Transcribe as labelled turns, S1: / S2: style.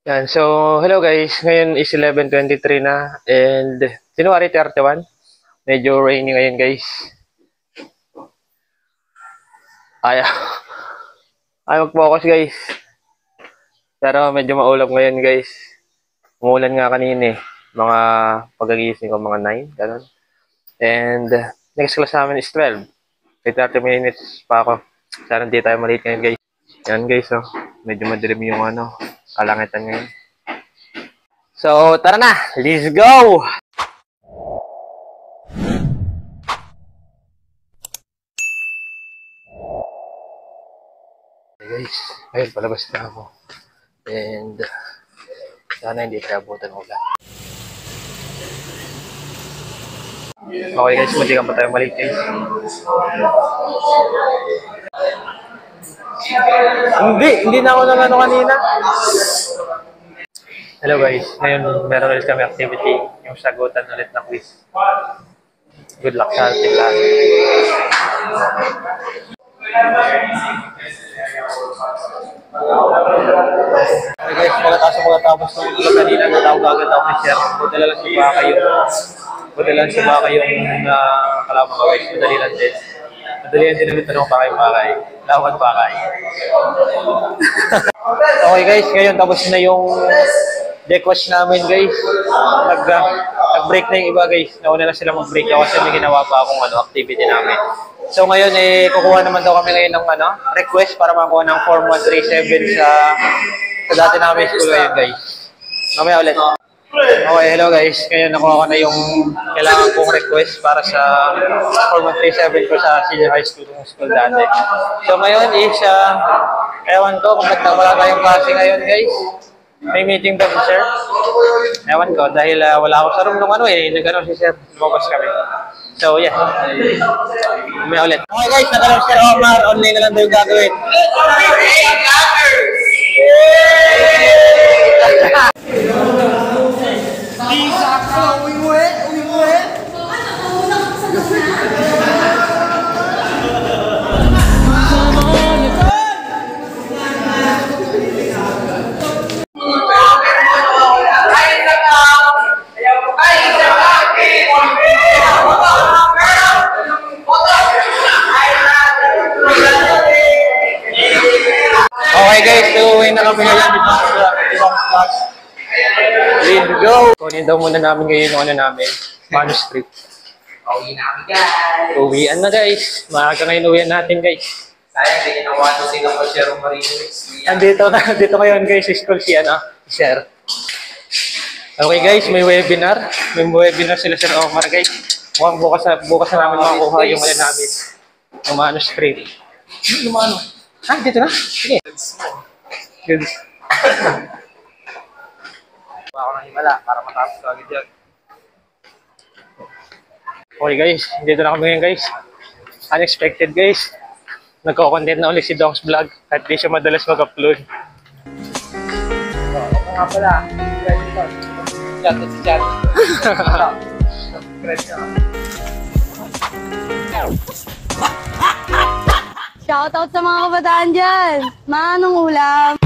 S1: Yan. So, hello guys. Ngayon is 11:23 na and January 31. Medyo rainy ngayon guys. Ayaw. Ayaw mag-focus guys. Pero medyo maulap ngayon guys. Umulan nga kanina eh. Mga pagagising ko mga 9. Ganun. And next class namin is 12. May 30 minutes pa ako. Sana hindi tayo maliit ngayon guys. Yan guys oh. Medyo madilim yung kalangitan ngayon. So, tara na! Let's go! Hey guys, ayun, palabas na ako. And, sana hindi tayo abutan ng ulan. Okay guys, matigang pa tayo maliit guys. Hindi na ako nang kanina. Hello guys, ngayon meron ulit kami activity, yung sagutan ulit na quiz. Good luck sa ating lahat. Okay guys, pagkatapos ng ulo kanina, natawag agad ako ni Sir. Budala lang si Baka yung kalaban ko guys, madali lang din. Madali lang din ulit tanong pakay-pakay. Lawag pakay. Okay guys, ngayon tapos na yung deck watch namin guys. Nag-break na yung iba guys. Nauna na sila mag-break kasi may ginawa pa akong activity namin. So ngayon kukuha naman daw kami ngayon ng request para makuha ng Form 137 sa dati namin school ngayon guys. Mamaya ulit. Okay, hello guys. Ngayon nakuha ko na yung kailangan kong request para sa Form 137 ko sa senior high school dati. So ngayon is, ewan ko kung ba't wala tayong klase ngayon guys. May meeting daw si Sir. Ewan ko, dahil wala ako sa room nung nag-ano si Sir. Lumabas kami. So, yeah. May ulit. Okay guys, nagkaroon si Sir Omar. Online na lang daw yung gagawin. Okay guys, so uwi na kami ngayon dito sa ibang class. Let's go! Kunin daw muna namin ngayon yung namin, manuscript.
S2: Uwi namin guys!
S1: Uwian na guys. Maaga ngayon uwian natin guys.
S2: Sayang, hindi ginawa ito sila pa Sir Marino.
S1: Dito ngayon guys, school si Sir. Okay guys, may webinar. May webinar sila Sir Omar guys. Mukhang bukas na namin makukuha yung namin. Yung manuscript. Yung dito na? Sige. Good.
S2: Ako nang himala para matapos ko agad yan.
S1: Okay guys, dito na kami ngayon guys. Unexpected guys. Nagko-content na ulit si Dong's Vlog at di siya madalas mag-upload.
S2: Ito nga pala. Chat.
S3: Shoutout sa mga kabataan dyan! Manong ulam!